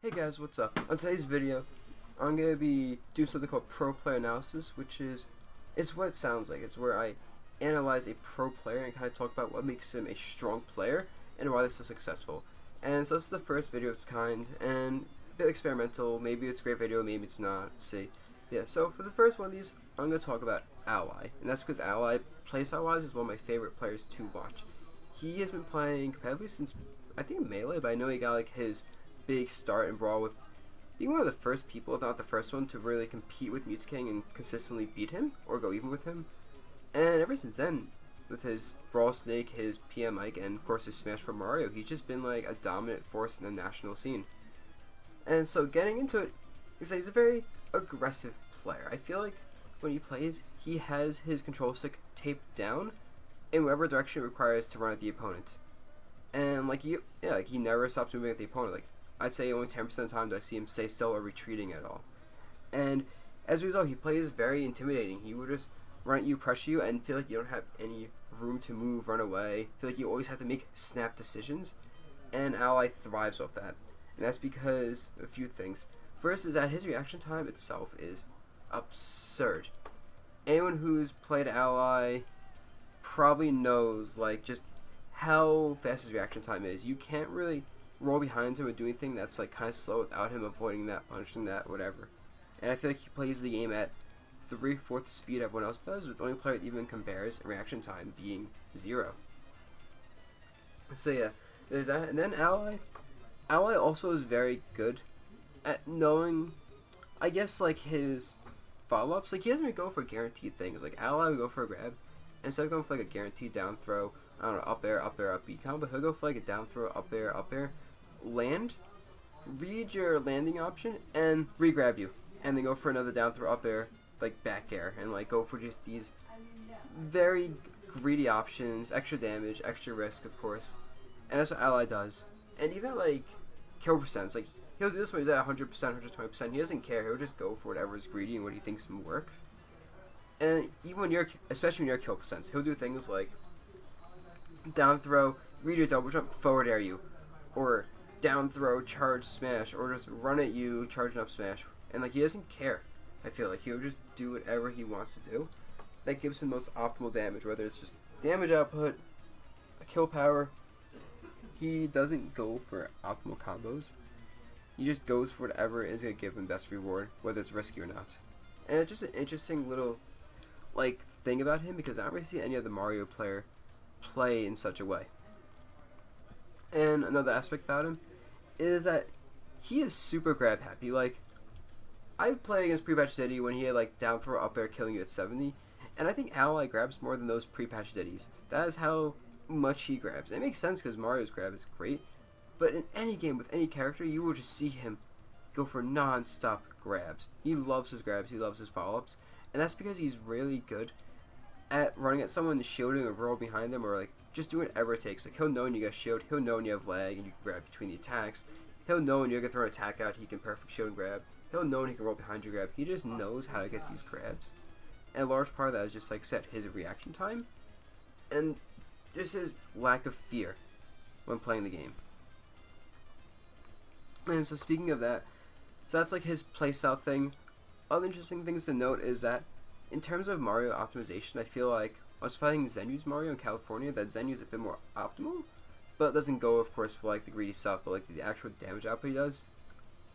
Hey guys, what's up? On today's video, I'm going to be doing something called pro player analysis, which is, it's what it sounds like. It's where I analyze a pro player and kind of talk about what makes him a strong player and why they're so successful. And so this is the first video of its kind, and a bit experimental. Maybe it's a great video, maybe it's not. See. Yeah, so for the first one of these, I'm going to talk about Ally. And that's because Ally, playstyle-wise, is one of my favorite players to watch. He has been playing competitively since, I think, Melee, but I know he got like his big start in Brawl with being one of the first people, if not the first one, to really compete with King and consistently beat him or go even with him. And ever since then, with his Brawl Snake, his PM Mike, and of course his Smash for Mario, he's just been like a dominant force in the national scene. And so getting into it, he's a very aggressive player. I feel like when he plays, he has his control stick taped down in whatever direction it requires to run at the opponent. And like he never stops moving at the opponent. Like I'd say only 10% of the time do I see him stay still or retreating at all. And as a result, he plays very intimidating. He would just run at you, pressure you, and feel like you don't have any room to move, run away. Feel like you always have to make snap decisions. And Ally thrives off that. And that's because of a few things. First is that his reaction time itself is absurd. Anyone who's played Ally probably knows like just how fast his reaction time is. You can't really roll behind him and do anything that's like kind of slow without him avoiding that, punching that, whatever. And I feel like he plays the game at 3/4 speed everyone else does, with the only player that even compares in reaction time being 0. So yeah, there's that. And then Ally also is very good at knowing, I guess, like his follow-ups. Like he doesn't even go for guaranteed things. Like Ally will go for a grab, instead of going for like a guaranteed down throw, I don't know, up air, up B combo, he'll go for like a down throw, up air, land, read your landing option, and re-grab you. And then go for another down throw, up air, like back air, and like go for just these very greedy options, extra damage, extra risk, of course. And that's what Ally does. And even like kill percents, like he'll do this when he's at 100%, 120%. He doesn't care, he'll just go for whatever is greedy and what he thinks will work. And even when especially when you're kill percents, he'll do things like down throw, read your double jump, forward air you, or down throw, charge smash, or just run at you, charging up smash. And like he doesn't care. I feel like he'll just do whatever he wants to do. That gives him the most optimal damage, whether it's just damage output, a kill power. He doesn't go for optimal combos. He just goes for whatever is gonna give him best reward, whether it's risky or not. And it's just an interesting little like thing about him because I don't really see any other Mario player play in such a way. And another aspect about him is that he is super grab happy. Like I played against pre-patch Diddy when he had like down throw up air killing you at 70, and I think Ally grabs more than those pre-patch Diddies. That is how much he grabs. It makes sense because Mario's grab is great, but in any game with any character, you will just see him go for non-stop grabs. He loves his grabs, he loves his follow-ups, and that's because he's really good at running at someone, shielding or roll behind them, or like just doing whatever it takes. Like he'll know when you got shield, he'll know when you have lag and you can grab between the attacks. He'll know when you're gonna throw an attack out, he can perfect shield and grab. He'll know when he can roll behind your grab. He just knows how to get these grabs. And a large part of that is just like set his reaction time and just his lack of fear when playing the game. And so speaking of that, so that's like his playstyle thing. Other interesting things to note is that in terms of Mario optimization, I feel like I was fighting Zenu's Mario in California, that Zenu's a bit more optimal, but it doesn't go, of course, for like the greedy stuff, but like the actual damage output he does,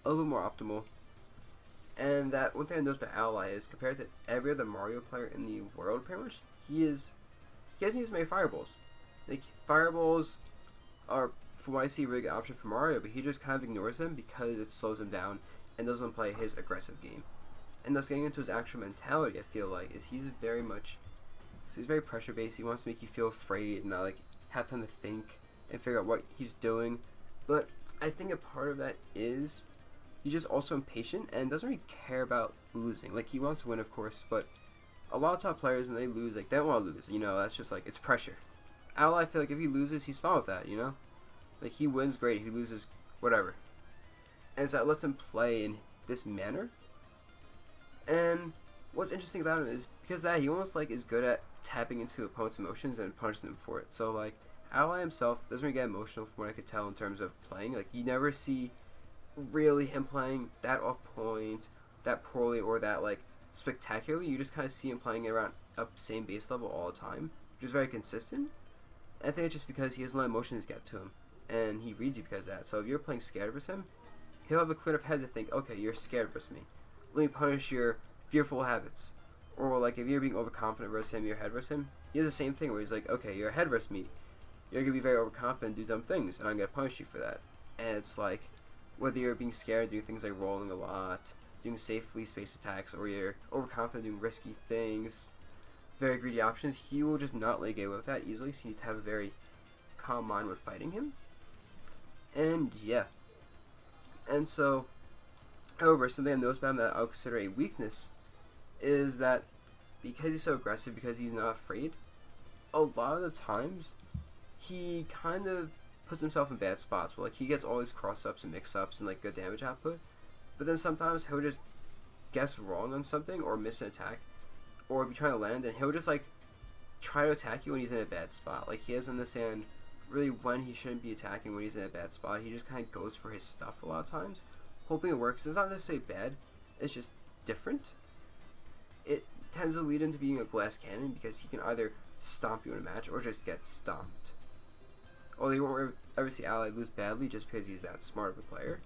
a little bit more optimal. And that one thing I noticed about Ally is compared to every other Mario player in the world, pretty much, he doesn't use many fireballs. Like fireballs are, from what I see, a really good option for Mario, but he just kind of ignores them because it slows him down and doesn't play his aggressive game. And thus getting into his actual mentality, I feel like, is he's very pressure based. He wants to make you feel afraid and not like have time to think and figure out what he's doing. But I think a part of that is he's just also impatient and doesn't really care about losing. Like he wants to win, of course, but a lot of top players when they lose, like they don't want to lose. You know, that's just like it's pressure. Ally, I feel like if he loses, he's fine with that. You know, like he wins, great. He loses, whatever. And so that lets him play in this manner. And what's interesting about him is because of that he almost like is good at tapping into opponent's emotions and punishing them for it. So like Ally himself doesn't really get emotional from what I could tell in terms of playing. Like you never see really him playing that off point, that poorly, or that like spectacularly. You just kind of see him playing around up same base level all the time, which is very consistent. And I think it's just because he doesn't let emotions get to him, and he reads you because of that. So if you're playing scared versus him, he'll have a clear enough head to think, okay, you're scared versus me. Let me punish your fearful habits. Or like if you're being overconfident versus him, you're head versus him. He has the same thing where he's like, okay, you're head versus me. You're gonna be very overconfident, do dumb things, and I'm gonna punish you for that. And it's like, whether you're being scared, doing things like rolling a lot, doing safely spaced attacks, or you're overconfident doing risky things, very greedy options, he will just not let you get away with that easily. So you need to have a very calm mind when fighting him. And yeah. And so, however, something I've noticed about him that I'll consider a weakness is that because he's so aggressive, because he's not afraid, a lot of the times he kind of puts himself in bad spots where like he gets all these cross ups and mix ups and like good damage output, but then sometimes he'll just guess wrong on something or miss an attack, or be trying to land and he'll just like try to attack you when he's in a bad spot. Like he doesn't understand really when he shouldn't be attacking when he's in a bad spot. He just kind of goes for his stuff a lot of times, hoping it works. It's not necessarily bad, it's just different. It tends to lead into being a glass cannon because he can either stomp you in a match or just get stomped. Although you won't ever see Ally lose badly just because he's that smart of a player.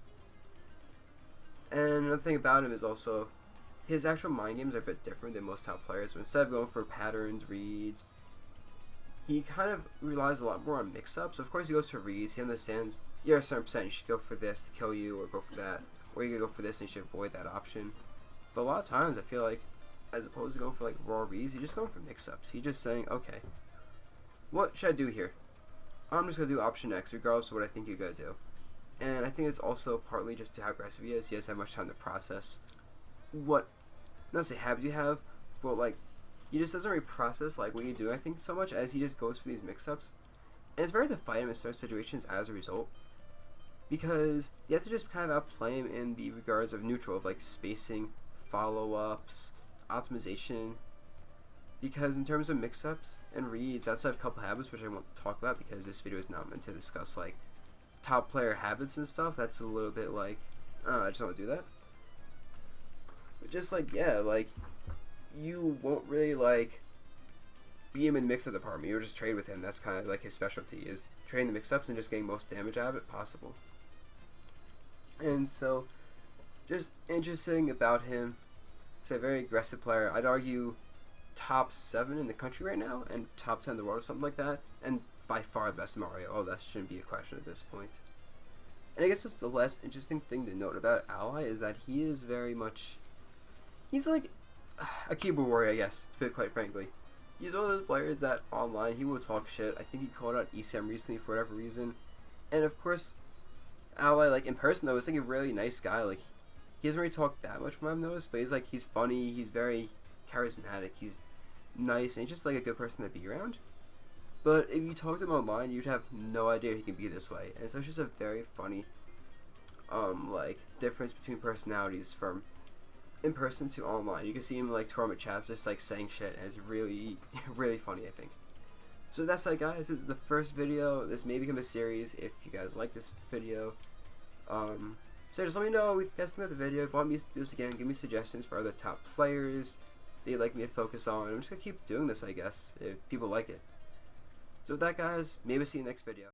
And another thing about him is also his actual mind games are a bit different than most top players. So instead of going for patterns, reads, he kind of relies a lot more on mix-ups. Of course he goes for reads, he understands you're a certain percent, you should go for this to kill you, or go for that, or you can go for this and you should avoid that option. But a lot of times I feel like, as opposed to going for like raw reads, he's just going for mix-ups. He's just saying, okay, what should I do here? I'm just going to do option X regardless of what I think you're going to do. And I think it's also partly just to how aggressive he is. He doesn't have much time to process what, not to say habits you have, but like, he just doesn't really process like what you do, I think, so much as he just goes for these mix-ups. And it's very hard to fight him in certain situations as a result, because you have to just kind of outplay him in the regards of neutral, of like spacing, follow-ups, optimization. Because in terms of mix-ups and reads, outside of a couple habits, which I won't talk about because this video is not meant to discuss like top player habits and stuff, that's a little bit like, I don't know, I just don't want to do that. But just like, yeah, like, you won't really like be him in the mix-up department. You'll just trade with him. That's kind of like his specialty, is trading the mix-ups and just getting most damage out of it possible. And so, just interesting about him, he's a very aggressive player. I'd argue top 7 in the country right now, and top 10 in the world or something like that, and by far the best Mario. Oh, that shouldn't be a question at this point. And I guess just the less interesting thing to note about Ally is that he is very much, he's like a keyboard warrior, I guess, to put it quite frankly. He's one of those players that online he will talk shit. I think he called out ESM recently for whatever reason. And of course, Ally, like in person though, is like a really nice guy. Like, he doesn't really talk that much from what I've noticed, but he's funny, he's very charismatic, he's nice, and he's just like a good person to be around. But if you talk to him online, you'd have no idea he can be this way. And so it's just a very funny like difference between personalities from in person to online. You can see him like tournament chats just like saying shit, and it's really really funny, I think. So that's that, guys. This is the first video. This may become a series if you guys like this video. So just let me know what you guys think of the video. If you want me to do this again, give me suggestions for other top players that you'd like me to focus on. I'm just gonna keep doing this, I guess, if people like it. So with that, guys, maybe see you next video.